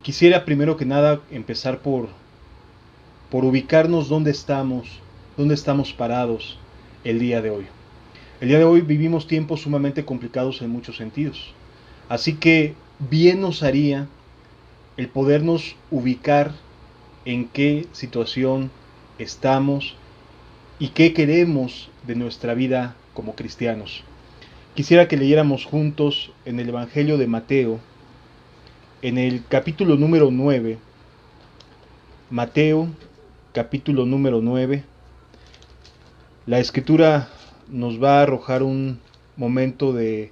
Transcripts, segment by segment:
Quisiera primero que nada empezar por ubicarnos dónde estamos parados el día de hoy. El día de hoy vivimos tiempos sumamente complicados en muchos sentidos. Así que bien nos haría el podernos ubicar en qué situación estamos y qué queremos de nuestra vida como cristianos. Quisiera que leyéramos juntos en el Evangelio de Mateo, en el capítulo número 9, Mateo, capítulo número 9, la escritura nos va a arrojar un momento en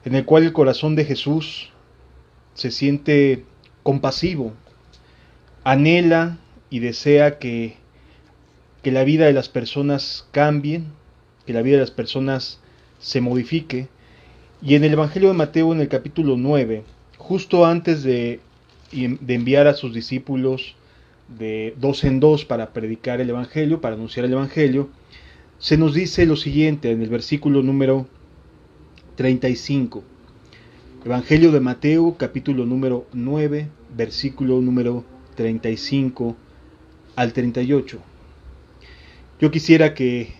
el cual el corazón de Jesús se siente compasivo, anhela y desea que la vida de las personas cambie, que la vida de las personas se modifique. Y en el Evangelio de Mateo, en el capítulo 9, justo antes de enviar a sus discípulos de dos en dos para predicar el Evangelio, para anunciar el Evangelio, se nos dice lo siguiente en el versículo número 35. Evangelio de Mateo, capítulo número 9, versículo número 35 al 38. Yo quisiera que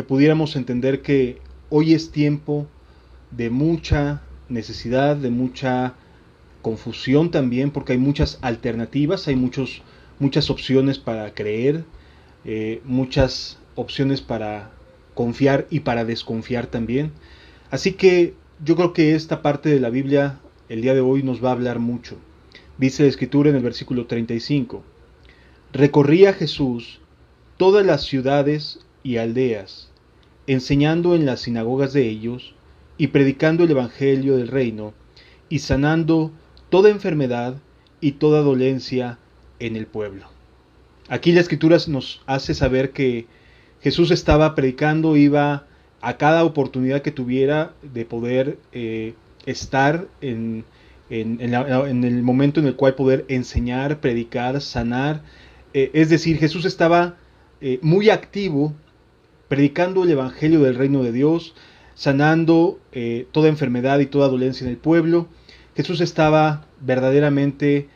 pudiéramos entender que hoy es tiempo de mucha necesidad, de mucha confusión también, porque hay muchas alternativas, hay muchas opciones para creer, muchas opciones para confiar y para desconfiar también. Así que yo creo que esta parte de la Biblia el día de hoy nos va a hablar mucho. Dice la Escritura en el versículo 35: recorría Jesús todas las ciudades y aldeas, enseñando en las sinagogas de ellos y predicando el evangelio del reino y sanando toda enfermedad y toda dolencia en el pueblo. Aquí la Escritura nos hace saber que Jesús estaba predicando, iba a cada oportunidad que tuviera de poder estar en el momento en el cual poder enseñar, predicar, sanar. Es decir, Jesús estaba muy activo predicando el evangelio del reino de Dios, sanando toda enfermedad y toda dolencia en el pueblo. Jesús estaba verdaderamente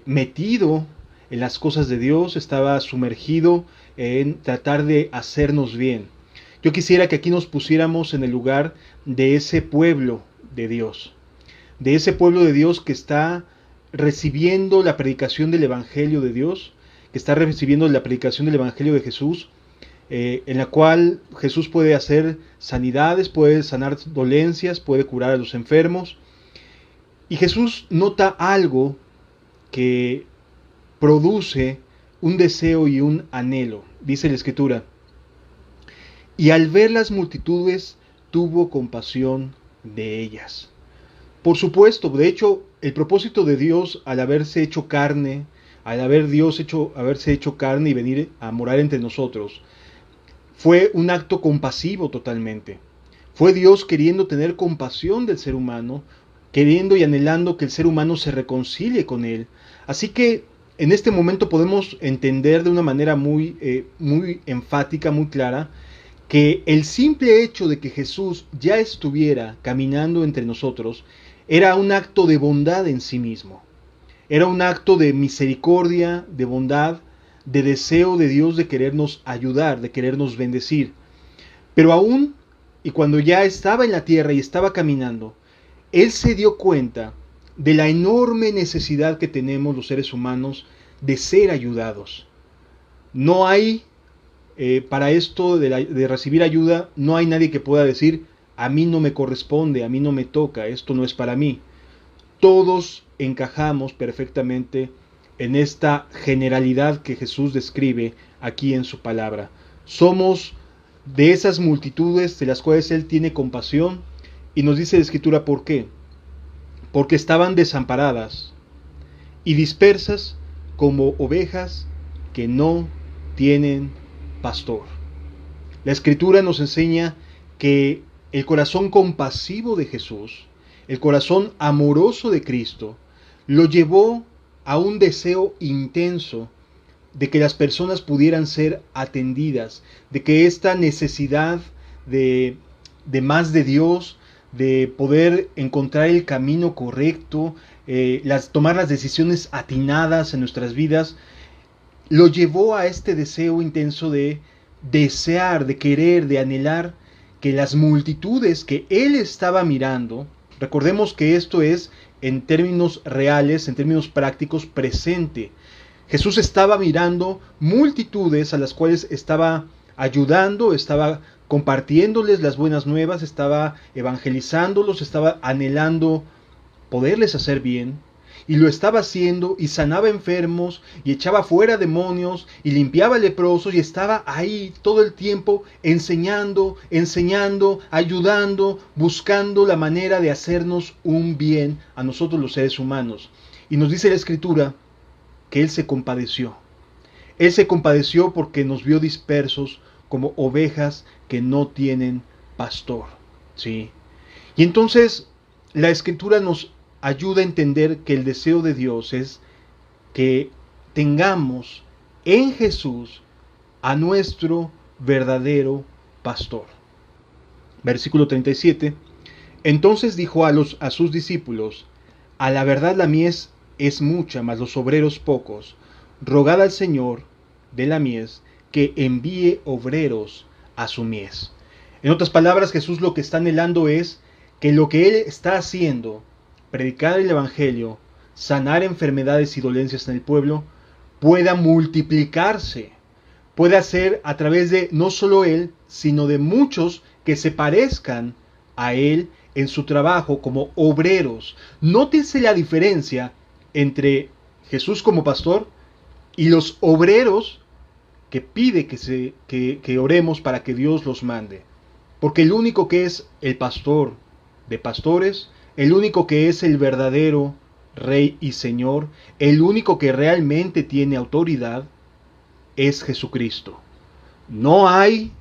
metido en las cosas de Dios, estaba sumergido en tratar de hacernos bien. Yo quisiera que aquí nos pusiéramos en el lugar de ese pueblo de Dios, de ese pueblo de Dios que está recibiendo la predicación del evangelio de Dios, que está recibiendo la predicación del evangelio de Jesús, en la cual Jesús puede hacer sanidades, puede sanar dolencias, puede curar a los enfermos. Y Jesús nota algo que produce un deseo y un anhelo. Dice la Escritura: y al ver las multitudes tuvo compasión de ellas. Por supuesto, de hecho, el propósito de Dios al haberse hecho carne, al haberse hecho carne y venir a morar entre nosotros, fue un acto compasivo totalmente. Fue Dios queriendo tener compasión del ser humano, queriendo y anhelando que el ser humano se reconcilie con Él. Así que en este momento podemos entender de una manera muy enfática, muy clara, que el simple hecho de que Jesús ya estuviera caminando entre nosotros era un acto de bondad en sí mismo. Era un acto de misericordia, de bondad, de deseo de Dios de querernos ayudar, de querernos bendecir. Pero aún, y cuando ya estaba en la tierra y estaba caminando, Él se dio cuenta de la enorme necesidad que tenemos los seres humanos de ser ayudados. No hay, para esto de recibir ayuda, no hay nadie que pueda decir: a mí no me corresponde, a mí no me toca, esto no es para mí. Todos encajamos perfectamente en esta generalidad que Jesús describe aquí en su palabra. Somos de esas multitudes de las cuales Él tiene compasión, y nos dice la Escritura por qué. Porque estaban desamparadas y dispersas como ovejas que no tienen pastor. La Escritura nos enseña que el corazón compasivo de Jesús, el corazón amoroso de Cristo, lo llevó a un deseo intenso de que las personas pudieran ser atendidas, de que esta necesidad de más de Dios, de poder encontrar el camino correcto, tomar las decisiones atinadas en nuestras vidas, lo llevó a este deseo intenso de desear, de querer, de anhelar que las multitudes que él estaba mirando, recordemos que esto es en términos reales, en términos prácticos, presente. Jesús estaba mirando multitudes a las cuales estaba ayudando, estaba compartiéndoles las buenas nuevas, estaba evangelizándolos, estaba anhelando poderles hacer bien, y lo estaba haciendo, y sanaba enfermos, y echaba fuera demonios, y limpiaba leprosos, y estaba ahí todo el tiempo enseñando, ayudando, buscando la manera de hacernos un bien a nosotros los seres humanos. Y nos dice la Escritura que Él se compadeció. Él se compadeció porque nos vio dispersos como ovejas que no tienen pastor. ¿Sí? Y entonces la Escritura nos ayuda a entender que el deseo de Dios es que tengamos en Jesús a nuestro verdadero pastor. Versículo 37. Entonces dijo a sus discípulos: a la verdad la mies es mucha, mas los obreros pocos. Rogad al Señor de la mies que envíe obreros a su mies. En otras palabras, Jesús lo que está anhelando es que lo que Él está haciendo, predicar el Evangelio, sanar enfermedades y dolencias en el pueblo, pueda multiplicarse, pueda ser a través de no solo Él, sino de muchos que se parezcan a Él en su trabajo como obreros. Nótese la diferencia entre Jesús como pastor y los obreros que pide que oremos para que Dios los mande. Porque el único que es el pastor de pastores, el único que es el verdadero Rey y Señor, el único que realmente tiene autoridad, es Jesucristo. No hay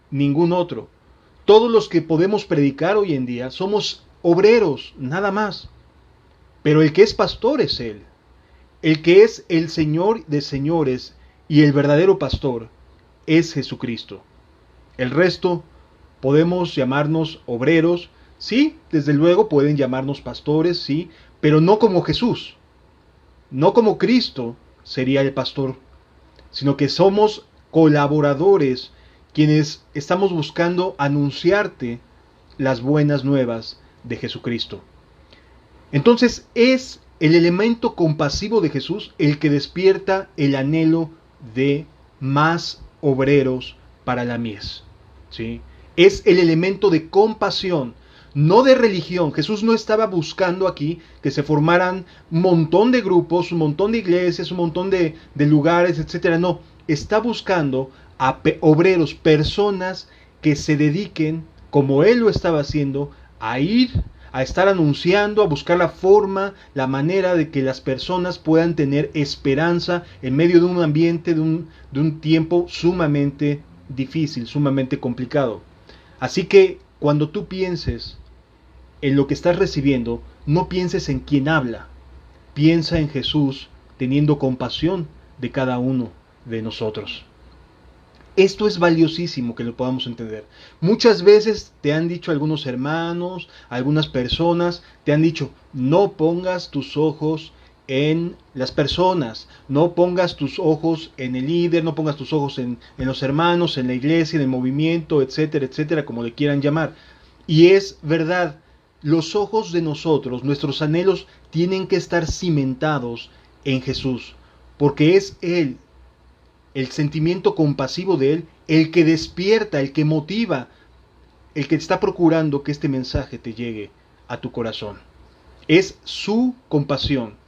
ningún otro. Todos los que podemos predicar hoy en día somos obreros, nada más. Pero el que es pastor es Él. El que es el Señor de señores y el verdadero pastor es Jesucristo. El resto podemos llamarnos obreros, sí, desde luego pueden llamarnos pastores, sí, pero no como Jesús, no como Cristo sería el pastor, sino que somos colaboradores quienes estamos buscando anunciarte las buenas nuevas de Jesucristo. Entonces es el elemento compasivo de Jesús el que despierta el anhelo de más obreros para la mies, ¿sí? Es el elemento de compasión, no de religión. Jesús no estaba buscando aquí que se formaran un montón de grupos, un montón de iglesias, un montón de lugares, etc. No, está buscando a obreros, personas que se dediquen, como Él lo estaba haciendo, a ir, a estar anunciando, a buscar la forma, la manera de que las personas puedan tener esperanza en medio de un ambiente, de un tiempo sumamente difícil, sumamente complicado. Así que cuando tú pienses en lo que estás recibiendo, no pienses en quién habla. Piensa en Jesús teniendo compasión de cada uno de nosotros. Esto es valiosísimo que lo podamos entender. Muchas veces te han dicho algunos hermanos, algunas personas, te han dicho: no pongas tus ojos en las personas, no pongas tus ojos en el líder, no pongas tus ojos en los hermanos, en la iglesia, en el movimiento, etcétera, etcétera, como le quieran llamar. Y es verdad, los ojos de nosotros, nuestros anhelos, tienen que estar cimentados en Jesús, porque es Él, el sentimiento compasivo de Él, el que despierta, el que motiva, el que está procurando que este mensaje te llegue a tu corazón. Es su compasión.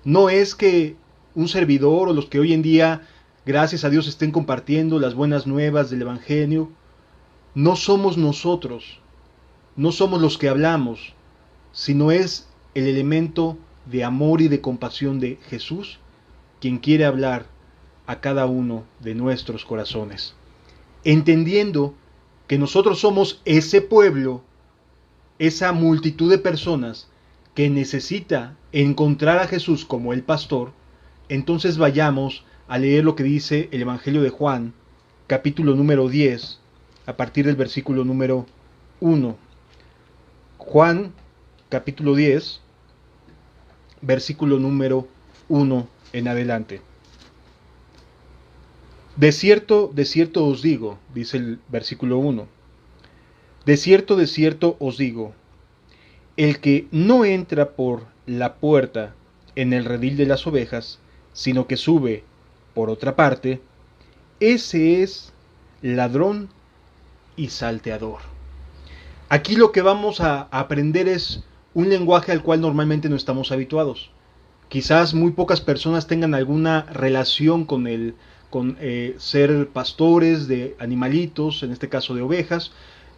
No es que un servidor o los que hoy en día, gracias a Dios, estén compartiendo las buenas nuevas del Evangelio. No somos nosotros, no somos los que hablamos, sino es el elemento de amor y de compasión de Jesús quien quiere hablar a cada uno de nuestros corazones, entendiendo que nosotros somos ese pueblo, esa multitud de personas que necesita encontrar a Jesús como el pastor. Entonces vayamos a leer lo que dice el Evangelio de Juan, capítulo número 10, a partir del versículo número 1. Juan, capítulo 10, versículo número 1 en adelante. De cierto os digo, dice el versículo 1, de cierto os digo, el que no entra por la puerta en el redil de las ovejas, sino que sube por otra parte, ese es ladrón y salteador. Aquí lo que vamos a aprender es un lenguaje al cual normalmente no estamos habituados. Quizás muy pocas personas tengan alguna relación con ser pastores de animalitos, en este caso de ovejas,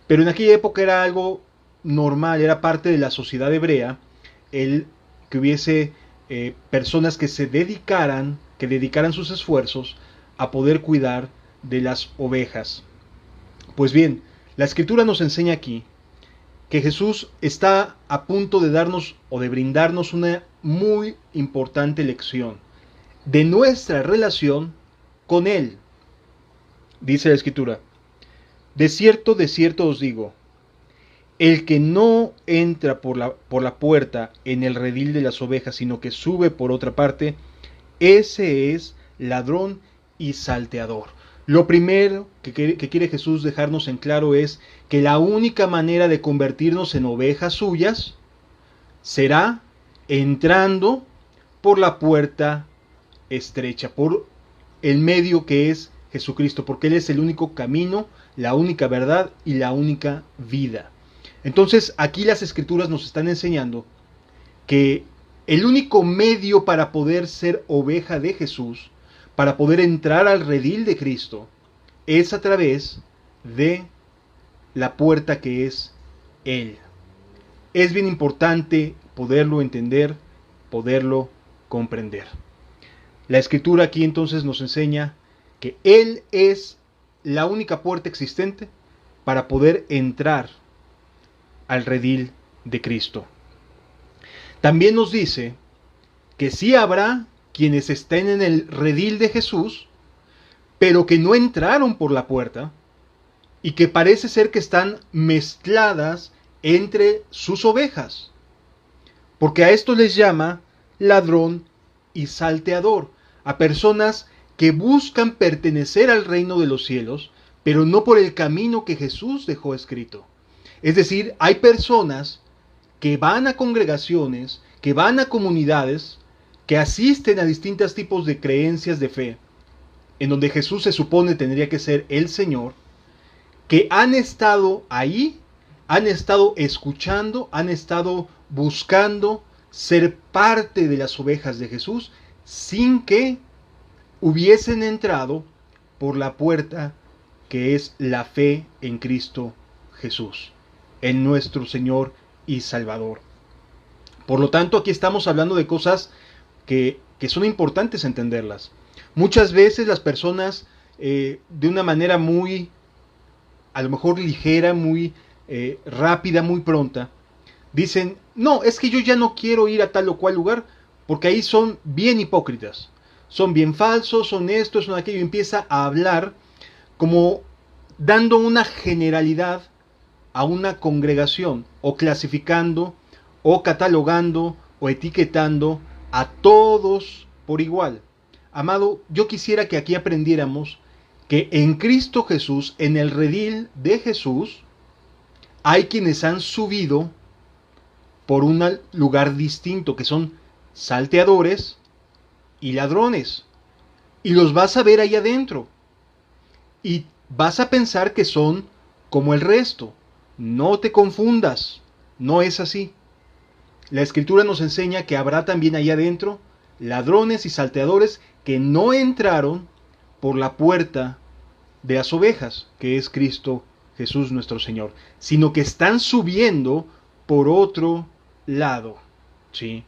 pero en aquella época era algo normal, era parte de la sociedad hebrea el que hubiese personas que que dedicaran sus esfuerzos a poder cuidar de las ovejas. Pues bien, la escritura nos enseña aquí que Jesús está a punto de darnos o de brindarnos una muy importante lección de nuestra relación con Él. Dice la escritura, de cierto os digo, el que no entra por la puerta en el redil de las ovejas, sino que sube por otra parte, ese es ladrón y salteador. Lo primero que quiere Jesús dejarnos en claro es que la única manera de convertirnos en ovejas suyas será entrando por la puerta estrecha, por el medio que es Jesucristo, porque Él es el único camino, la única verdad y la única vida. Entonces aquí las Escrituras nos están enseñando que el único medio para poder ser oveja de Jesús, para poder entrar al redil de Cristo, es a través de la puerta que es Él. Es bien importante poderlo entender, poderlo comprender. La Escritura aquí entonces nos enseña que Él es la única puerta existente para poder entrar al redil de Cristo. También nos dice que sí habrá quienes estén en el redil de Jesús, pero que no entraron por la puerta y que parece ser que están mezcladas entre sus ovejas, porque a esto les llama ladrón y salteador, a personas que buscan pertenecer al reino de los cielos, pero no por el camino que Jesús dejó escrito. Es decir, hay personas que van a congregaciones, que van a comunidades, que asisten a distintos tipos de creencias de fe, en donde Jesús se supone tendría que ser el Señor, que han estado ahí, han estado escuchando, han estado buscando ser parte de las ovejas de Jesús, sin que hubiesen entrado por la puerta que es la fe en Cristo Jesús, en nuestro Señor y Salvador. Por lo tanto, aquí estamos hablando de cosas que son importantes entenderlas. Muchas veces las personas, de una manera muy, a lo mejor ligera, muy rápida, muy pronta, dicen, no, es que yo ya no quiero ir a tal o cual lugar, porque ahí son bien hipócritas, son bien falsos, son esto, son aquello, y empieza a hablar como dando una generalidad a una congregación, o clasificando, o catalogando, o etiquetando a todos por igual. Amado, yo quisiera que aquí aprendiéramos que en Cristo Jesús, en el redil de Jesús, hay quienes han subido por un lugar distinto, que son salteadores y ladrones. Y los vas a ver ahí adentro. Y vas a pensar que son como el resto. No te confundas, no es así. La Escritura nos enseña que habrá también ahí adentro ladrones y salteadores que no entraron por la puerta de las ovejas, que es Cristo Jesús nuestro Señor, sino que están subiendo por otro lado. ¿Sí?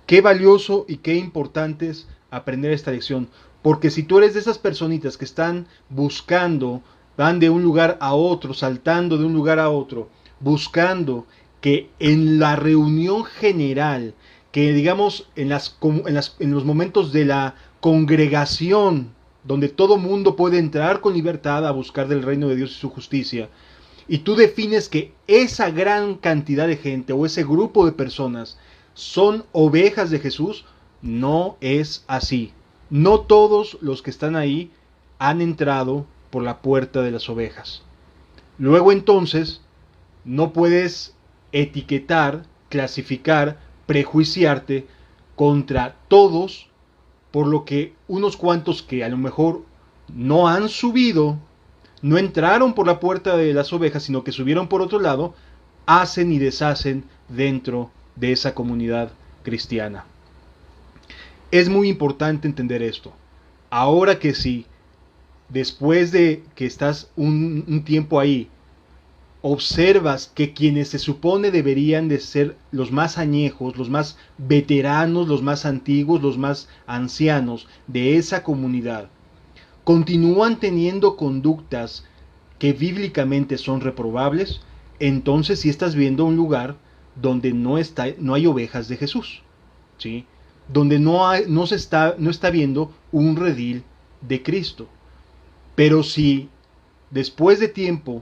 Qué valioso y qué importante es aprender esta lección, porque si tú eres de esas personitas que están buscando, van de un lugar a otro, saltando de un lugar a otro, buscando que en la reunión general, que digamos en los momentos de la congregación, donde todo mundo puede entrar con libertad a buscar del reino de Dios y su justicia, y tú defines que esa gran cantidad de gente o ese grupo de personas son ovejas de Jesús, no es así. No todos los que están ahí han entrado por la puerta de las ovejas. Luego entonces, no puedes etiquetar, clasificar, prejuiciarte contra todos, por lo que unos cuantos que a lo mejor no han subido, no entraron por la puerta de las ovejas, sino que subieron por otro lado, hacen y deshacen dentro de esa comunidad cristiana. Es muy importante entender esto. Ahora que sí, después de que estás un tiempo ahí, observas que quienes se supone deberían de ser los más añejos, los más veteranos, los más antiguos, los más ancianos de esa comunidad, continúan teniendo conductas que bíblicamente son reprobables, entonces sí estás viendo un lugar donde no hay ovejas de Jesús, ¿sí? Donde no está viendo un redil de Cristo. Pero si después de tiempo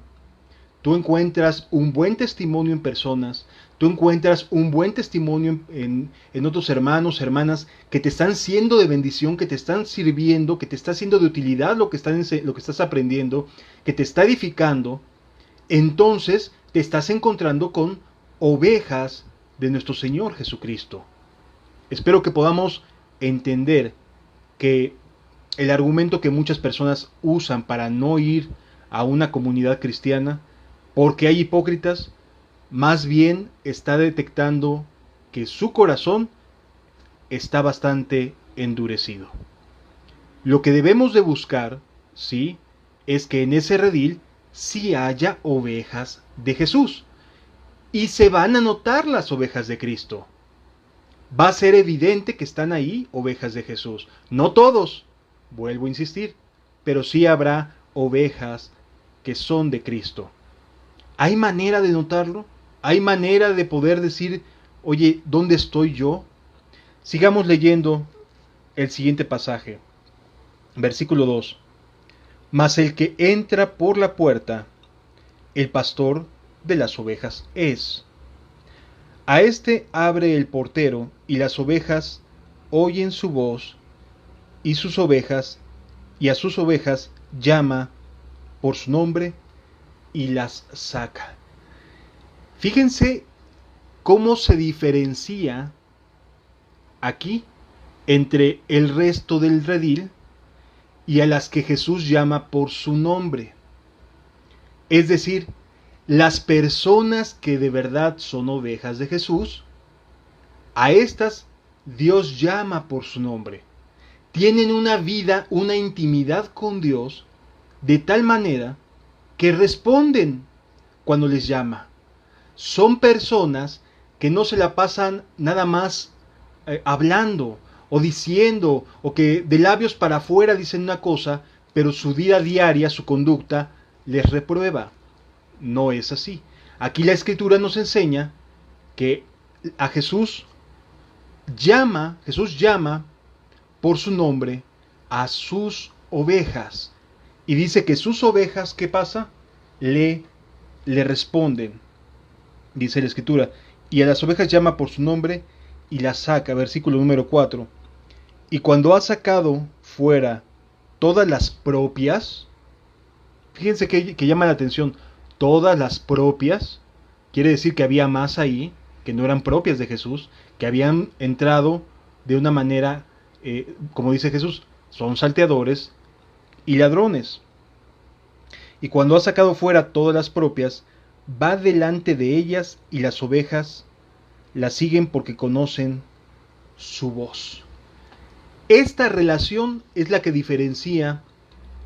tú encuentras un buen testimonio en personas, tú encuentras un buen testimonio en otros hermanos, hermanas, que te están siendo de bendición, que te están sirviendo, que te está siendo de utilidad lo que estás aprendiendo, que te está edificando, entonces te estás encontrando con ovejas de nuestro Señor Jesucristo. Espero que podamos entender que el argumento que muchas personas usan para no ir a una comunidad cristiana, porque hay hipócritas, más bien está detectando que su corazón está bastante endurecido. Lo que debemos de buscar, sí, es que en ese redil sí haya ovejas de Jesús. Y se van a notar las ovejas de Cristo. Va a ser evidente que están ahí ovejas de Jesús. No todos, vuelvo a insistir, pero sí habrá ovejas que son de Cristo. ¿Hay manera de notarlo? ¿Hay manera de poder decir, oye, ¿dónde estoy yo? Sigamos leyendo el siguiente pasaje. Versículo 2. Mas el que entra por la puerta, el pastor de las ovejas es. A este abre el portero, y las ovejas oyen su voz, y a sus ovejas llama por su nombre, y las saca. Fíjense cómo se diferencia aquí entre el resto del redil y a las que Jesús llama por su nombre. Es decir, las personas que de verdad son ovejas de Jesús, a estas Dios llama por su nombre. Tienen una vida, una intimidad con Dios, de tal manera que responden cuando les llama. Son personas que no se la pasan nada más hablando o diciendo, o que de labios para afuera dicen una cosa, pero su vida diaria, su conducta, les reprueba. No es así. Aquí la Escritura nos enseña que a Jesús llama por su nombre a sus ovejas. Y dice que sus ovejas, ¿qué pasa? Le responden. Dice la Escritura, y a las ovejas llama por su nombre y las saca. Versículo número 4. Y cuando ha sacado fuera todas las propias, fíjense que llama la atención, todas las propias, quiere decir que había más ahí, que no eran propias de Jesús, que habían entrado de una manera, como dice Jesús, son salteadores y ladrones. Y cuando ha sacado fuera todas las propias, va delante de ellas, y las ovejas la siguen porque conocen su voz. Esta relación es la que diferencia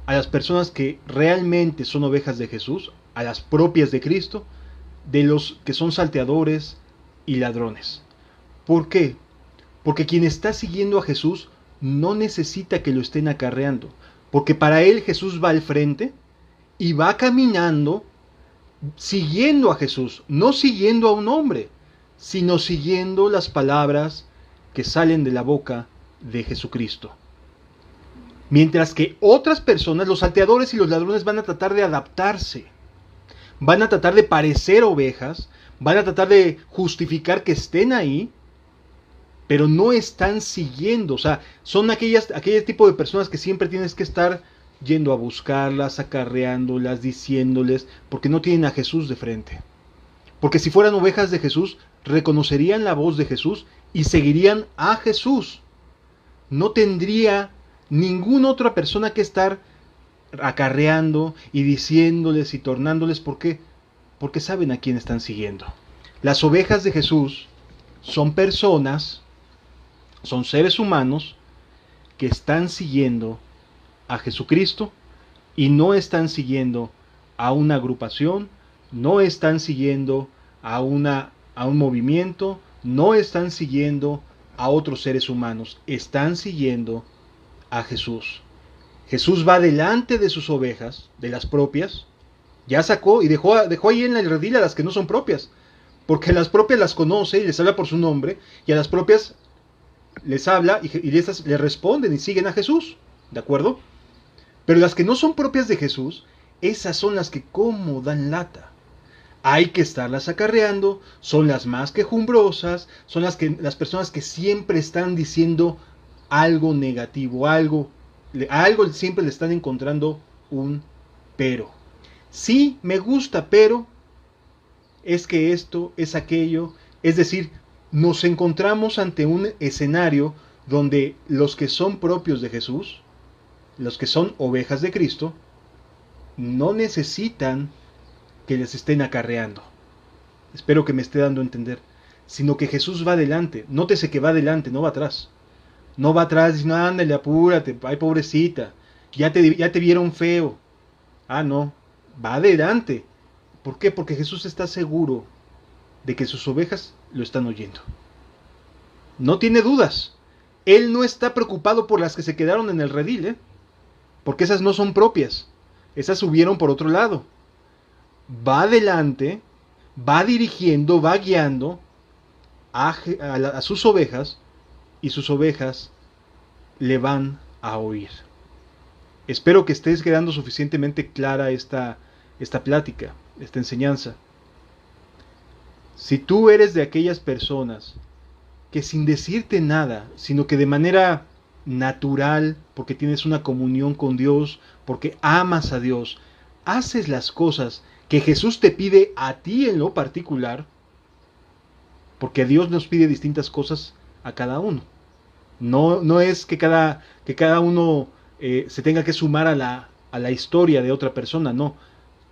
a las personas que realmente son ovejas de Jesús, a las propias de Cristo, de los que son salteadores y ladrones. ¿Por qué? Porque quien está siguiendo a Jesús no necesita que lo estén acarreando, porque para él Jesús va al frente y va caminando siguiendo a Jesús, no siguiendo a un hombre, sino siguiendo las palabras que salen de la boca de Jesucristo. Mientras que otras personas, los salteadores y los ladrones, van a tratar de adaptarse, van a tratar de parecer ovejas, van a tratar de justificar que estén ahí, pero no están siguiendo. O sea, son aquel tipo de personas que siempre tienes que estar yendo a buscarlas, acarreándolas, diciéndoles, porque no tienen a Jesús de frente. Porque si fueran ovejas de Jesús, reconocerían la voz de Jesús y seguirían a Jesús. No tendría ninguna otra persona que estar acarreando y diciéndoles y tornándoles. ¿Por qué? Porque saben a quién están siguiendo. Las ovejas de Jesús son personas, son seres humanos que están siguiendo a Jesucristo y no están siguiendo a una agrupación, no están siguiendo a un movimiento, no están siguiendo a otros seres humanos, están siguiendo a Jesús. Jesús va delante de sus ovejas, de las propias, ya sacó y dejó ahí en el redil a las que no son propias, porque las propias las conoce y les habla por su nombre, y a las propias les habla y estas le responden y siguen a Jesús, ¿de acuerdo? Pero las que no son propias de Jesús, esas son las que como dan lata. Hay que estarlas acarreando, son las más quejumbrosas, son las personas que siempre están diciendo algo negativo, a algo siempre le están encontrando un pero. Sí, me gusta, pero es que esto, es aquello. Es decir, nos encontramos ante un escenario donde los que son propios de Jesús, los que son ovejas de Cristo, no necesitan que les estén acarreando. Espero que me esté dando a entender. Sino que Jesús va adelante. Nótese que va adelante, no va atrás. No va atrás diciendo, ándale, apúrate, ay pobrecita, ya te vieron feo. Ah, no, va adelante. ¿Por qué? Porque Jesús está seguro de que sus ovejas lo están oyendo. No tiene dudas. Él no está preocupado por las que se quedaron en el redil, porque esas no son propias. Esas subieron por otro lado. Va adelante, va dirigiendo, va guiando a sus ovejas, y sus ovejas le van a oír. Espero que estés quedando suficientemente clara esta plática, esta enseñanza. Si tú eres de aquellas personas que sin decirte nada, sino que de manera natural, porque tienes una comunión con Dios, porque amas a Dios, haces las cosas que Jesús te pide a ti en lo particular, porque Dios nos pide distintas cosas a cada uno. No es que cada uno se tenga que sumar a la historia de otra persona, no.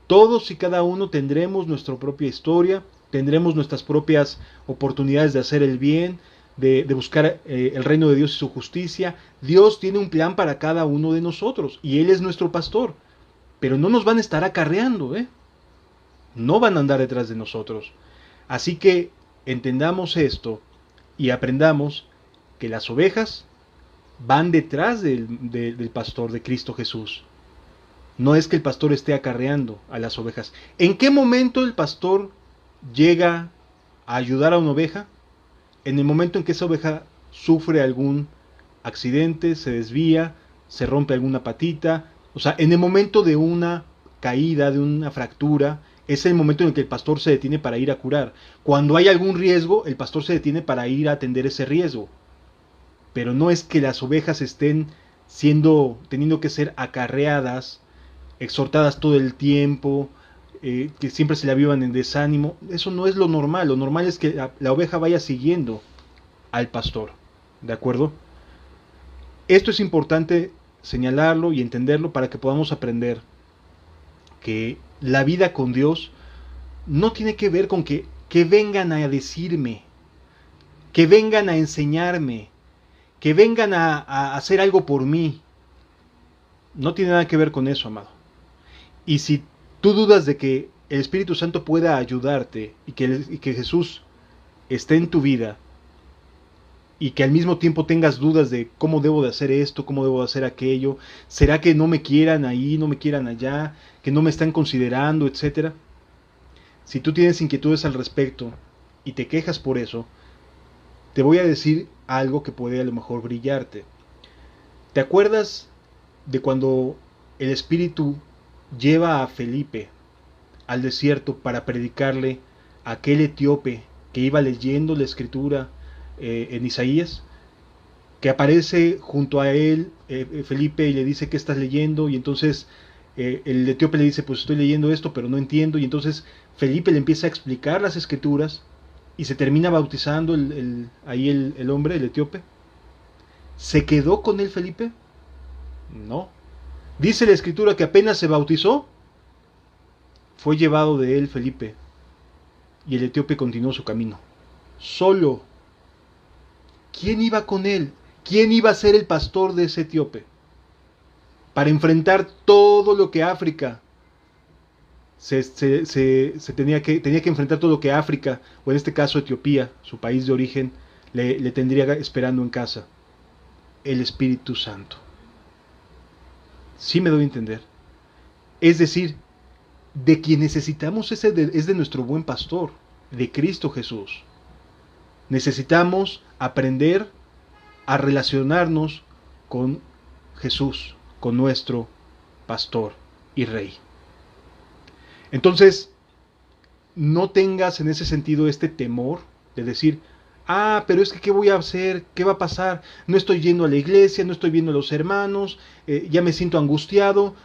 Todos y cada uno tendremos nuestra propia historia, tendremos nuestras propias oportunidades de hacer el bien, de buscar el reino de Dios y su justicia. Dios tiene un plan para cada uno de nosotros y Él es nuestro pastor, pero no nos van a estar acarreando, no van a andar detrás de nosotros. Así que entendamos esto y aprendamos que las ovejas van detrás del pastor, de Cristo Jesús. No es que el pastor esté acarreando a las ovejas. ¿En qué momento el pastor llega a ayudar a una oveja? En el momento en que esa oveja sufre algún accidente, se desvía, se rompe alguna patita. O sea, en el momento de una caída, de una fractura, es el momento en el que el pastor se detiene para ir a curar. Cuando hay algún riesgo, el pastor se detiene para ir a atender ese riesgo. Pero no es que las ovejas estén teniendo que ser acarreadas, exhortadas todo el tiempo, que siempre se la vivan en desánimo. Eso no es lo normal. Lo normal es que la oveja vaya siguiendo al pastor. ¿De acuerdo? Esto es importante señalarlo y entenderlo para que podamos aprender que la vida con Dios no tiene que ver con que vengan a decirme, que vengan a enseñarme, que vengan a hacer algo por mí. No tiene nada que ver con eso, amado. Y si tú dudas de que el Espíritu Santo pueda ayudarte y que Jesús esté en tu vida, y que al mismo tiempo tengas dudas de cómo debo de hacer esto, cómo debo de hacer aquello, ¿será que no me quieran ahí, no me quieran allá, que no me están considerando, etcétera? Si tú tienes inquietudes al respecto y te quejas por eso, te voy a decir algo que puede a lo mejor brillarte. ¿Te acuerdas de cuando el Espíritu lleva a Felipe al desierto para predicarle a aquel etíope que iba leyendo la Escritura, en Isaías, que aparece junto a él Felipe y le dice: ¿qué estás leyendo? Y entonces el etíope le dice: pues estoy leyendo esto, pero no entiendo. Y entonces Felipe le empieza a explicar las escrituras y se termina bautizando ahí el hombre, el etíope. ¿Se quedó con él Felipe? No. Dice la escritura que apenas se bautizó, fue llevado de él Felipe y el etíope continuó su camino. Solo. ¿Quién iba con él? ¿Quién iba a ser el pastor de ese etíope? Para enfrentar todo lo que África tenía que enfrentar todo lo que África, o en este caso Etiopía, su país de origen, le tendría esperando en casa. El Espíritu Santo. ¿Sí me doy a entender? Es decir, de quien necesitamos es de nuestro buen pastor, de Cristo Jesús. Necesitamos aprender a relacionarnos con Jesús, con nuestro pastor y rey. Entonces, no tengas en ese sentido este temor de decir: pero es que ¿qué voy a hacer? ¿Qué va a pasar? No estoy yendo a la iglesia, no estoy viendo a los hermanos, ya me siento angustiado.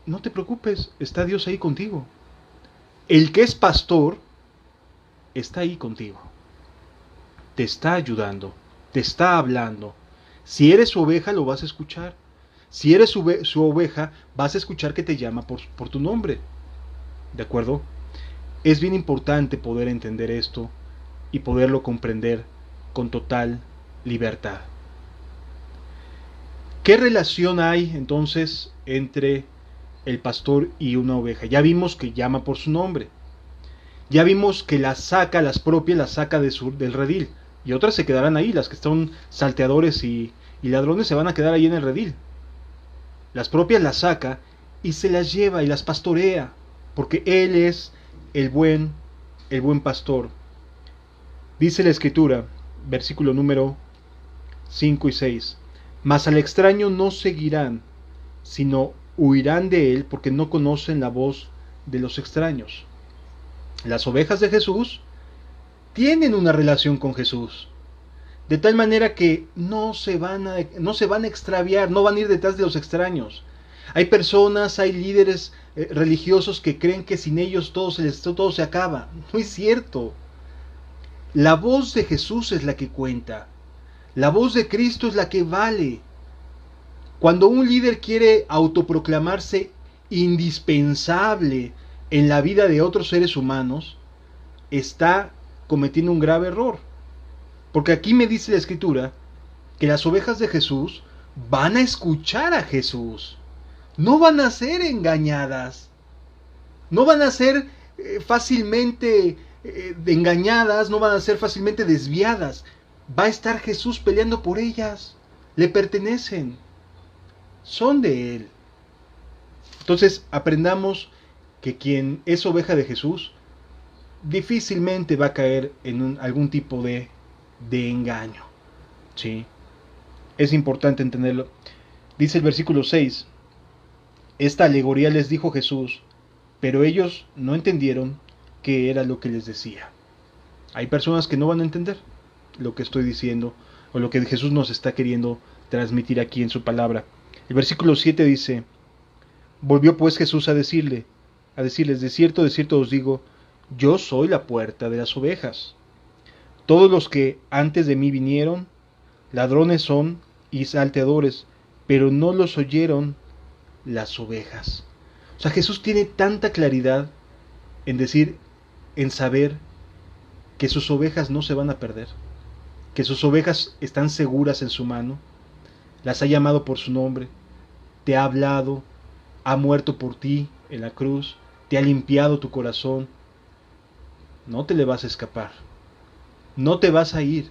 No te preocupes, está Dios ahí contigo. El que es pastor está ahí contigo. Te está ayudando, te está hablando. Si eres su oveja, lo vas a escuchar. Si eres su oveja, vas a escuchar que te llama por tu nombre. ¿De acuerdo? Es bien importante poder entender esto y poderlo comprender con total libertad. ¿Qué relación hay entonces entre el pastor y una oveja? Ya vimos que llama por su nombre. Ya vimos que las propias las saca del redil. Y otras se quedarán ahí, las que son salteadores y ladrones se van a quedar ahí en el redil. Las propias las saca y se las lleva y las pastorea, porque Él es el buen pastor. Dice la Escritura, versículo número 5 y 6, mas al extraño no seguirán, sino huirán de él, porque no conocen la voz de los extraños. Las ovejas de Jesús tienen una relación con Jesús, de tal manera que no se van a extraviar, no van a ir detrás de los extraños. Hay personas, hay líderes religiosos que creen que sin ellos todo se acaba. No es cierto. La voz de Jesús es la que cuenta. La voz de Cristo es la que vale. Cuando un líder quiere autoproclamarse indispensable en la vida de otros seres humanos, está cometiendo un grave error. Porque aquí me dice la Escritura que las ovejas de Jesús van a escuchar a Jesús. No van a ser engañadas. No van a ser fácilmente engañadas, no van a ser fácilmente desviadas. Va a estar Jesús peleando por ellas. Le pertenecen. Son de Él. Entonces aprendamos que quien es oveja de Jesús difícilmente va a caer en algún tipo de engaño. ¿Sí? Es importante entenderlo. Dice el versículo 6. Esta alegoría les dijo Jesús, pero ellos no entendieron qué era lo que les decía. Hay personas que no van a entender lo que estoy diciendo o lo que Jesús nos está queriendo transmitir aquí en su palabra. El versículo 7 dice: volvió pues Jesús a decirles: de cierto os digo, yo soy la puerta de las ovejas. Todos los que antes de mí vinieron, ladrones son y salteadores, pero no los oyeron las ovejas. O sea, Jesús tiene tanta claridad en decir, en saber que sus ovejas no se van a perder, que sus ovejas están seguras en su mano, las ha llamado por su nombre, te ha hablado, ha muerto por ti en la cruz, te ha limpiado tu corazón. No te le vas a escapar, no te vas a ir,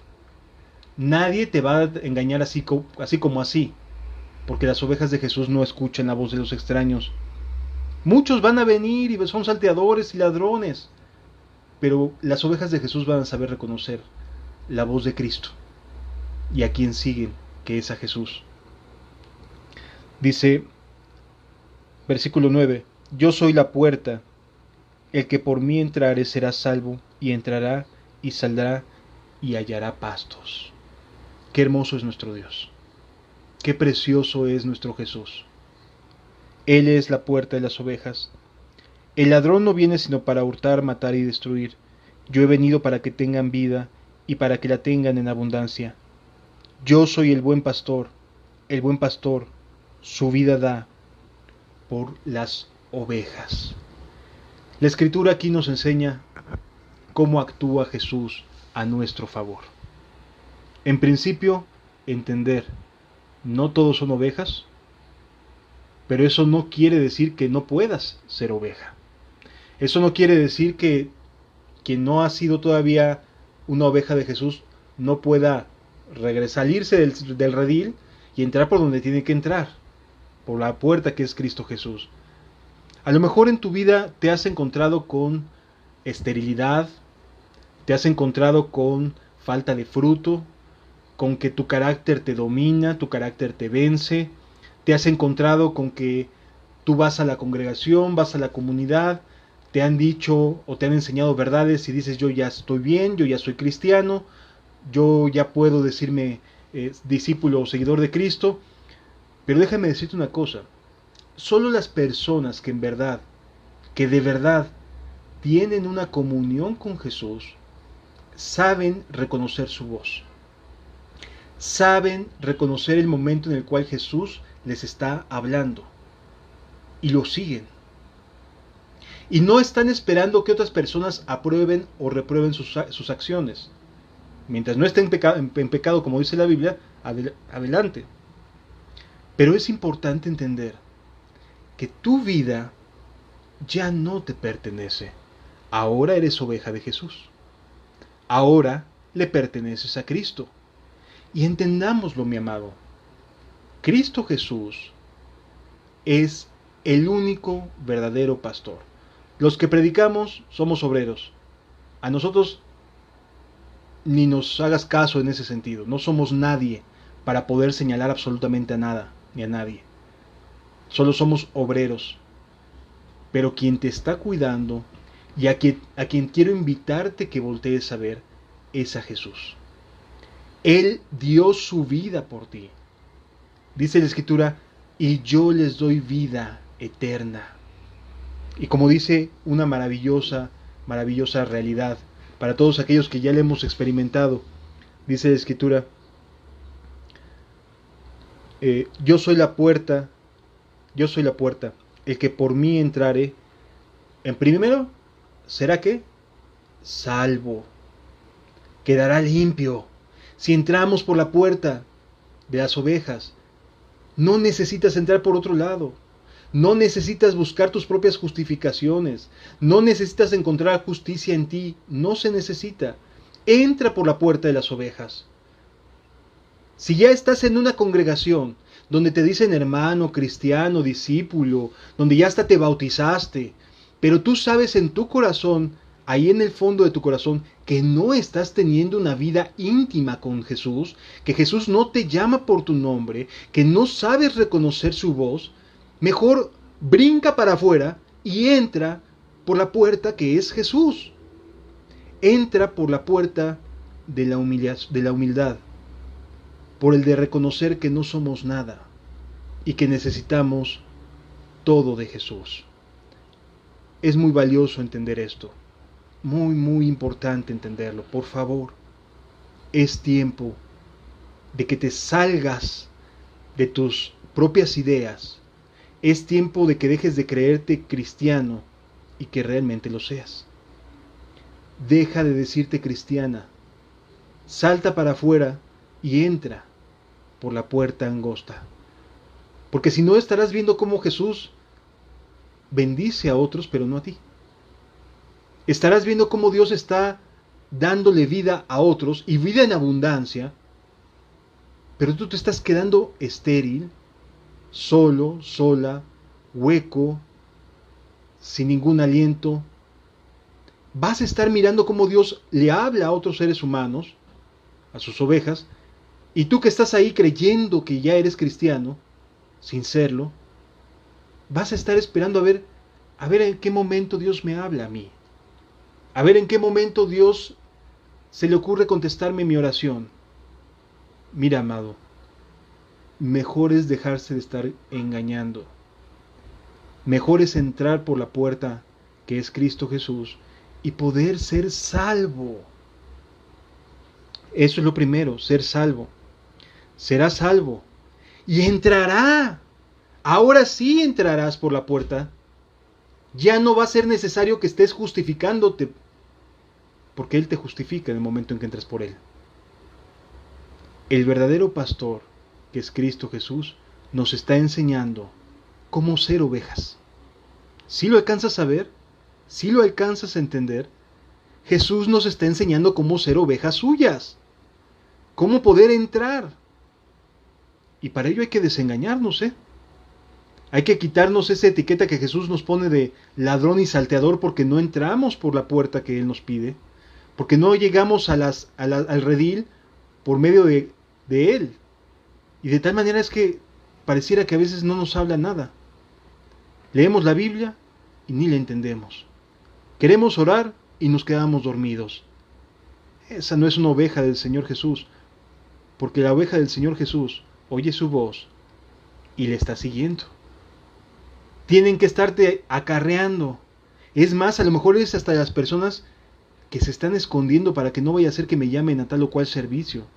nadie te va a engañar así como así, porque las ovejas de Jesús no escuchan la voz de los extraños. Muchos van a venir y son salteadores y ladrones, pero las ovejas de Jesús van a saber reconocer la voz de Cristo y a quien siguen, que es a Jesús. Dice, versículo 9, yo soy la puerta, el que por mí entrare será salvo, y entrará y saldrá y hallará pastos. Qué hermoso es nuestro Dios. Qué precioso es nuestro Jesús. Él es la puerta de las ovejas. El ladrón no viene sino para hurtar, matar y destruir. Yo he venido para que tengan vida y para que la tengan en abundancia. Yo soy el buen pastor su vida da por las ovejas. La Escritura aquí nos enseña cómo actúa Jesús a nuestro favor. En principio, entender, no todos son ovejas, pero eso no quiere decir que no puedas ser oveja. Eso no quiere decir que quien no ha sido todavía una oveja de Jesús no pueda salirse del redil y entrar por donde tiene que entrar, por la puerta que es Cristo Jesús. A lo mejor en tu vida te has encontrado con esterilidad, te has encontrado con falta de fruto, con que tu carácter te domina, tu carácter te vence, te has encontrado con que tú vas a la congregación, vas a la comunidad, te han dicho o te han enseñado verdades y dices yo ya estoy bien, yo ya soy cristiano, yo ya puedo decirme discípulo o seguidor de Cristo, pero déjame decirte una cosa, solo las personas que de verdad tienen una comunión con Jesús, saben reconocer su voz, saben reconocer el momento en el cual Jesús les está hablando y lo siguen. Y no están esperando que otras personas aprueben o reprueben sus acciones. Mientras no esté en pecado, como dice la Biblia, adelante. Pero es importante entender que tu vida ya no te pertenece. Ahora eres oveja de Jesús. Ahora le perteneces a Cristo. Y entendámoslo, mi amado. Cristo Jesús es el único verdadero pastor. Los que predicamos somos obreros. A nosotros ni nos hagas caso en ese sentido. No somos nadie para poder señalar absolutamente a nada ni a nadie. Solo somos obreros. Pero quien te está cuidando y a quien quiero invitarte que voltees a ver es a Jesús. Él dio su vida por ti. Dice la Escritura, y yo les doy vida eterna. Y como dice una maravillosa realidad para todos aquellos que ya le hemos experimentado, dice la Escritura, yo soy la puerta, el que por mí entrare, en primero, ¿será qué? Salvo, quedará limpio. Si entramos por la puerta de las ovejas, no necesitas entrar por otro lado. No necesitas buscar tus propias justificaciones. No necesitas encontrar justicia en ti. No se necesita. Entra por la puerta de las ovejas. Si ya estás en una congregación donde te dicen hermano, cristiano, discípulo, donde ya hasta te bautizaste, pero tú sabes en tu corazón, ahí en el fondo de tu corazón, que no estás teniendo una vida íntima con Jesús, que Jesús no te llama por tu nombre, que no sabes reconocer su voz, mejor brinca para afuera y entra por la puerta que es Jesús. Entra por la puerta de la humildad, por el de reconocer que no somos nada y que necesitamos todo de Jesús. Es muy valioso entender esto. Muy importante entenderlo. Por favor, es tiempo de que te salgas de tus propias ideas. Es tiempo de que dejes de creerte cristiano y que realmente lo seas. Deja de decirte cristiana. Salta para afuera y entra por la puerta angosta. Porque si no, estarás viendo cómo Jesús bendice a otros, pero no a ti. Estarás viendo cómo Dios está dándole vida a otros y vida en abundancia, pero tú te estás quedando estéril, solo, sola, hueco, sin ningún aliento. Vas a estar mirando cómo Dios le habla a otros seres humanos, a sus ovejas, y tú que estás ahí creyendo que ya eres cristiano, sin serlo, vas a estar esperando a ver en qué momento Dios me habla a mí. A ver en qué momento Dios se le ocurre contestarme mi oración. Mira, amado, mejor es dejarse de estar engañando. Mejor es entrar por la puerta que es Cristo Jesús y poder ser salvo. Eso es lo primero, ser salvo. Será salvo y entrará. Ahora sí entrarás por la puerta. Ya no va a ser necesario que estés justificándote, porque Él te justifica en el momento en que entras por Él. El verdadero pastor, que es Cristo Jesús, nos está enseñando cómo ser ovejas. ¿Sí lo alcanzas a ver? ¿Sí lo alcanzas a entender? Jesús nos está enseñando cómo ser ovejas suyas, cómo poder entrar. Y para ello hay que desengañarnos, Hay que quitarnos esa etiqueta que Jesús nos pone de ladrón y salteador porque no entramos por la puerta que Él nos pide, porque no llegamos al redil por medio de Él. Y de tal manera es que pareciera que a veces no nos habla nada. Leemos la Biblia y ni la entendemos. Queremos orar y nos quedamos dormidos. Esa no es una oveja del Señor Jesús, porque la oveja del Señor Jesús oye su voz y le está siguiendo. Tienen que estarte acarreando. Es más, a lo mejor es hasta las personas que se están escondiendo para que no vaya a ser que me llamen a tal o cual servicio.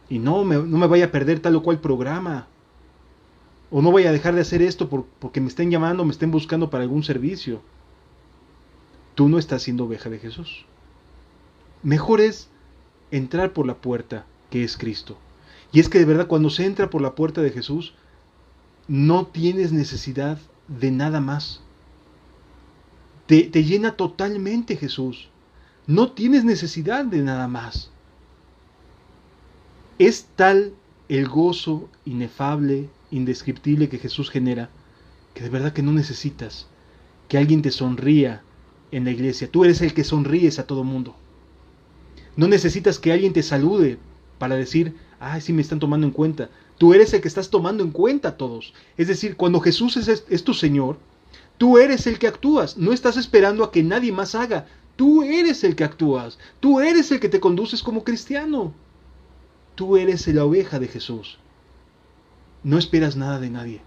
Y no me vaya a perder tal o cual programa. O no vaya a dejar de hacer esto porque me estén llamando, me estén buscando para algún servicio. Tú no estás siendo oveja de Jesús. Mejor es entrar por la puerta que es Cristo. Y es que de verdad cuando se entra por la puerta de Jesús, no tienes necesidad de nada más. Te llena totalmente Jesús. No tienes necesidad de nada más. Es tal el gozo inefable, indescriptible que Jesús genera, que de verdad que no necesitas que alguien te sonría en la iglesia. Tú eres el que sonríes a todo mundo. No necesitas que alguien te salude para decir, ay, sí me están tomando en cuenta. Tú eres el que estás tomando en cuenta a todos. Es decir, cuando Jesús es tu Señor, tú eres el que actúas. No estás esperando a que nadie más haga. Tú eres el que actúas. Tú eres el que te conduces como cristiano. Tú eres la oveja de Jesús. No esperas nada de nadie.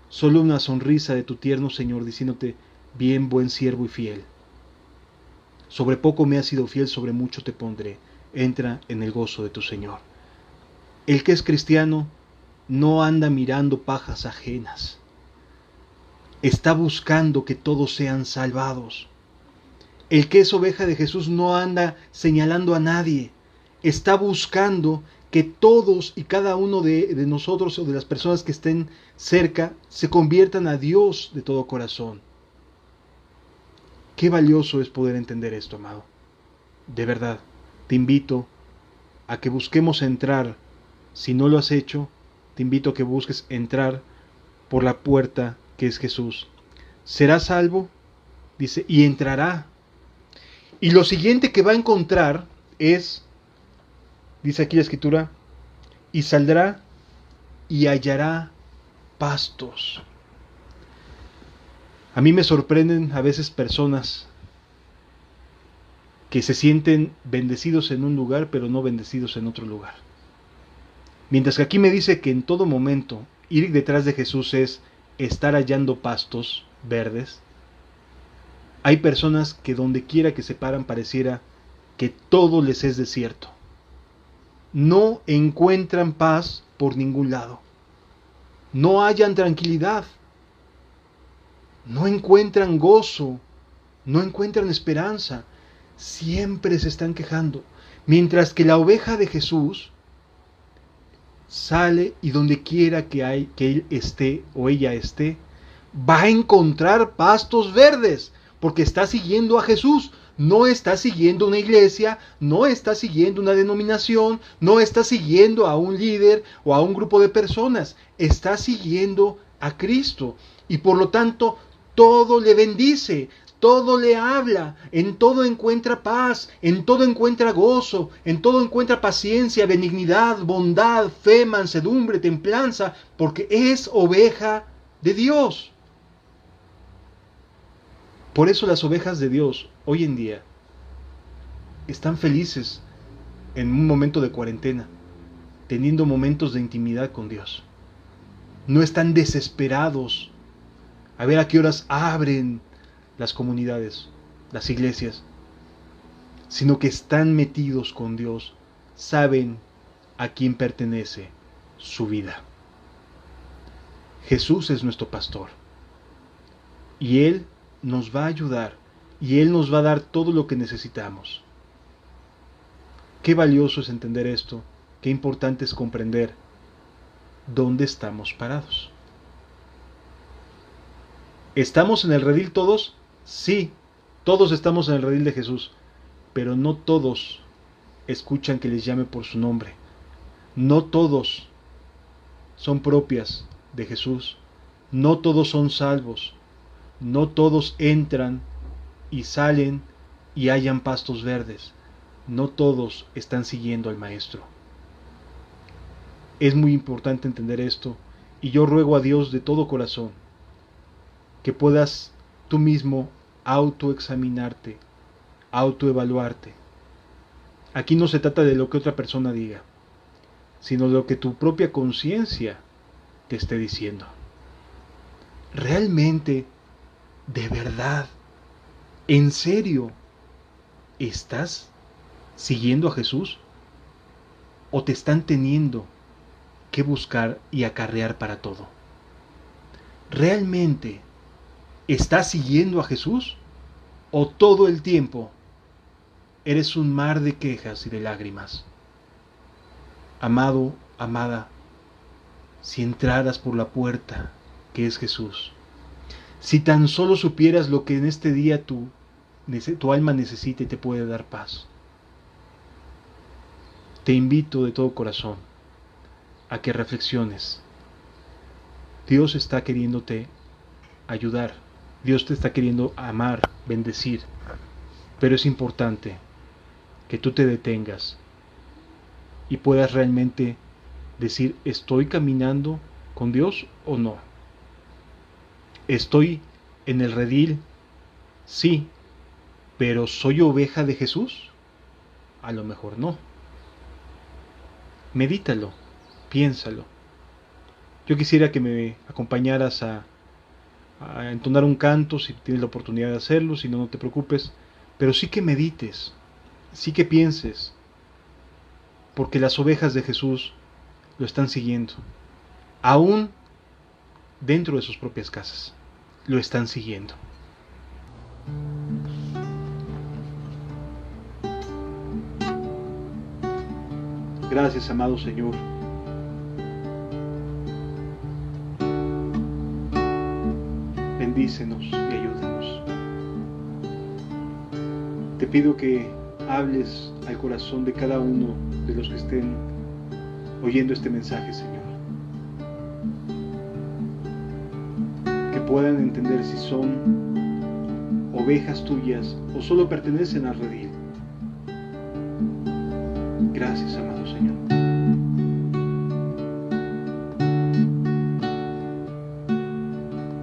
Solo una sonrisa de tu tierno Señor diciéndote, bien, buen siervo y fiel. Sobre poco me has sido fiel, sobre mucho te pondré. Entra en el gozo de tu Señor. El que es cristiano no anda mirando pajas ajenas. Está buscando que todos sean salvados. El que es oveja de Jesús no anda señalando a nadie. Está buscando que todos y cada uno de nosotros o de las personas que estén cerca se conviertan a Dios de todo corazón. Qué valioso es poder entender esto, amado. De verdad, te invito a que busquemos entrar. Si no lo has hecho, te invito a que busques entrar por la puerta que es Jesús. Será salvo, dice, y entrará. Y lo siguiente que va a encontrar es, dice aquí la Escritura, y saldrá y hallará pastos. A mí me sorprenden a veces personas que se sienten bendecidos en un lugar, pero no bendecidos en otro lugar. Mientras que aquí me dice que en todo momento ir detrás de Jesús es estar hallando pastos verdes, hay personas que donde quiera que se paran pareciera que todo les es desierto. No encuentran paz por ningún lado. No hallan tranquilidad. No encuentran gozo. No encuentran esperanza. Siempre se están quejando. Mientras que la oveja de Jesús sale y donde quiera que él esté o ella esté, va a encontrar pastos verdes, porque está siguiendo a Jesús. No está siguiendo una iglesia, no está siguiendo una denominación, no está siguiendo a un líder o a un grupo de personas, está siguiendo a Cristo. Y por lo tanto, todo le bendice, todo le habla, en todo encuentra paz, en todo encuentra gozo, en todo encuentra paciencia, benignidad, bondad, fe, mansedumbre, templanza, porque es oveja de Dios. Por eso las ovejas de Dios hoy en día están felices en un momento de cuarentena, teniendo momentos de intimidad con Dios. No están desesperados a ver a qué horas abren las comunidades, las iglesias, sino que están metidos con Dios, saben a quién pertenece su vida. Jesús es nuestro pastor y Él nos va a ayudar y Él nos va a dar todo lo que necesitamos. Qué valioso es entender esto, qué importante es comprender dónde estamos parados. ¿Estamos en el redil todos? Sí, todos estamos en el redil de Jesús, pero no todos escuchan que les llame por su nombre. No todos son propias de Jesús. No todos son salvos. No todos entran y salen y hallan pastos verdes. No todos están siguiendo al Maestro. Es muy importante entender esto y yo ruego a Dios de todo corazón que puedas tú mismo autoexaminarte, autoevaluarte. Aquí no se trata de lo que otra persona diga, sino de lo que tu propia conciencia te esté diciendo. ¿Realmente, de verdad, en serio, estás siguiendo a Jesús? ¿O te están teniendo que buscar y acarrear para todo? ¿Realmente estás siguiendo a Jesús? ¿O todo el tiempo eres un mar de quejas y de lágrimas? Amado, amada, si entraras por la puerta que es Jesús, si tan solo supieras lo que en este día tu alma necesita y te puede dar paz, te invito de todo corazón a que reflexiones. Dios está queriéndote ayudar, Dios te está queriendo amar, bendecir, pero es importante que tú te detengas y puedas realmente decir, ¿estoy caminando con Dios o no? ¿Estoy en el redil? Sí, pero ¿soy oveja de Jesús? A lo mejor no. Medítalo, piénsalo. Yo quisiera que me acompañaras a entonar un canto, si tienes la oportunidad de hacerlo, si no, no te preocupes, pero sí que medites, sí que pienses, porque las ovejas de Jesús lo están siguiendo, aún dentro de sus propias casas, lo están siguiendo. Gracias, amado Señor. Bendícenos y ayúdanos. Te pido que hables al corazón de cada uno de los que estén oyendo este mensaje, Señor. Que puedan entender si son ovejas tuyas o solo pertenecen al redil. Gracias, amado Señor.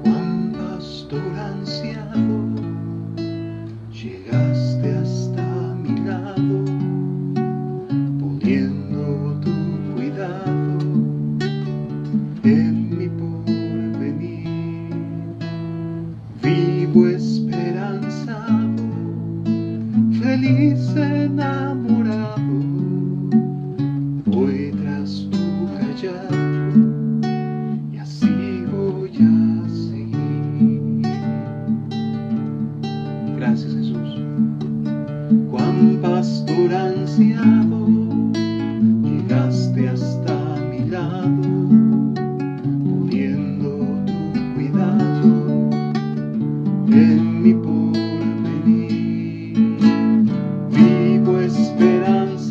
Cuán pastor ansiado, llegaste hasta mi lado, poniendo tu cuidado en mi porvenir. Vivo esperanzado, feliz enamorado, voy tras tu callado y así voy a seguir. Gracias, Jesús. Cuán pastor ansiado, llegaste hasta mi lado, poniendo tu cuidado en mi porvenir. Vivo esperanza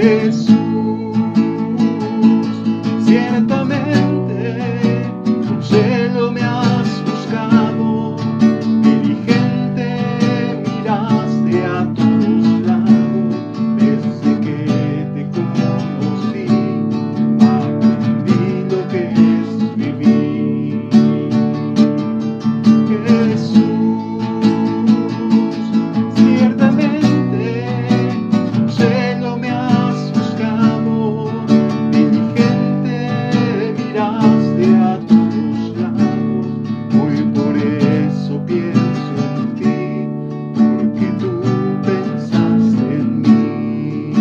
Jesús, ciertamente con celo me has buscado, diligente miraste a tus lados, desde que te conocí, aprendí lo que es vivir. Jesús, ciertamente con celo me has buscado, diligente miraste a tus lados, hoy por eso pienso en ti, porque tú pensaste en mí.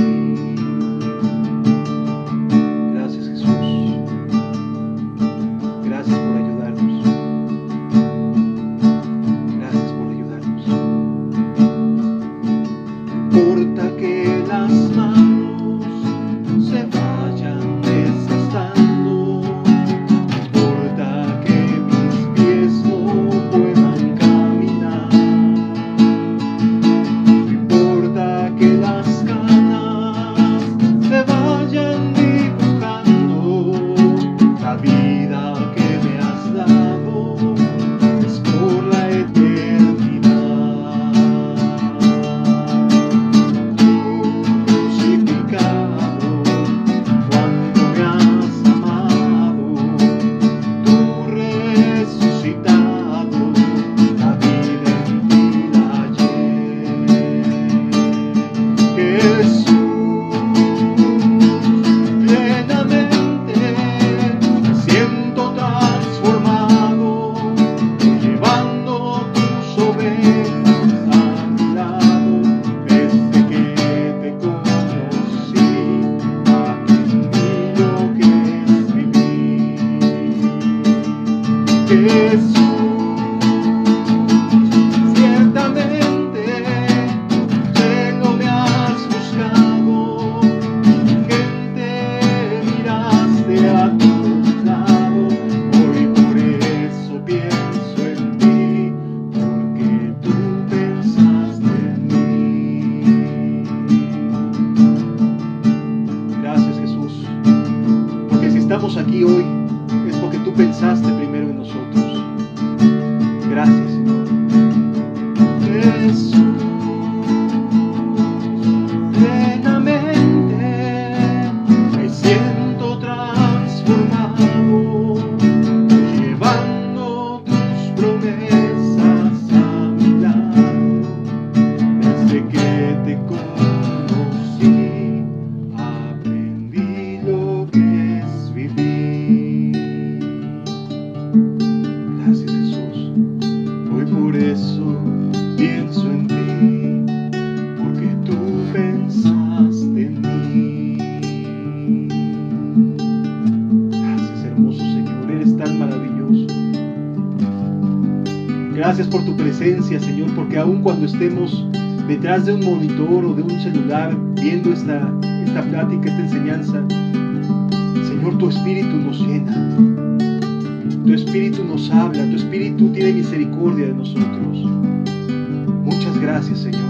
Gracias, Jesús, gracias por ayudarnos, gracias por ayudarnos. No importa que las manos se vayan desgastando, no importa que mis pies no puedan caminar, no importa que las canas se vayan dibujando, la vida que me has dado es por la eternidad. Crucificado, cuando me has amado, tú resucitado, la vida en ti la hallé. Jesús, plenamente me siento transformado, llevando tus ovejas a mi lado, desde que te conocí, aprendí lo que es vivir. Jesús, ciertamente celo me has buscado, diligente miraste a tus lados, hoy por eso pienso en ti, porque tú pensaste en mí. Gracias, Jesús, porque si estamos aquí hoy es porque tú pensaste primero en nosotros. Gracias, Señor. Jesús, plenamente me siento transformado, llevando tus promesas a mi lado, desde que te conocí, aprendí lo que es vivir. Gracias, Jesús, hoy por eso pienso en ti, porque tú pensaste en mí. Gracias, hermoso Señor, eres tan maravilloso. Gracias por tu presencia, Señor, porque aun cuando estemos detrás de un monitor o de un celular viendo esta plática, esta enseñanza, Señor, tu Espíritu nos llena, tu Espíritu nos habla, tu Espíritu tiene misericordia de nosotros. Muchas gracias, Señor.